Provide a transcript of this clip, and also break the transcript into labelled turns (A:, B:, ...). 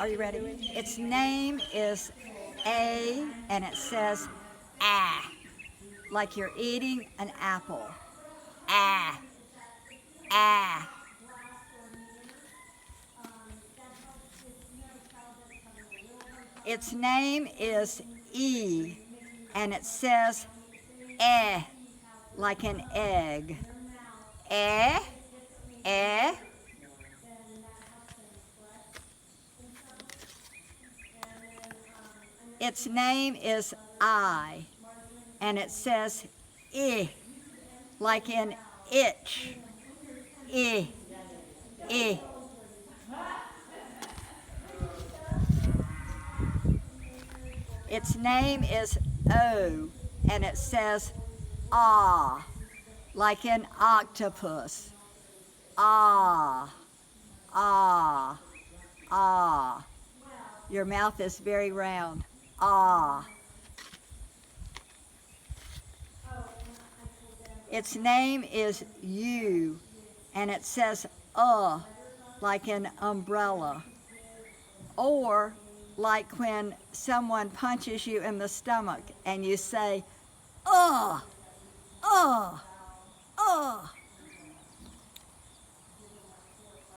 A: Are you ready? Its name is A, and it says ah, like you're eating an apple. Ah, ah. Its name is E, and it says eh, like an egg. Eh, eh. Its name is I, and it says I, like in itch. I, I. Its name is O, and it says ah, like in octopus. Ah, ah, ah. Your mouth is very round. Ah. Its name is U, and it says like an umbrella. Or like when someone punches you in the stomach and you say, uh, uh.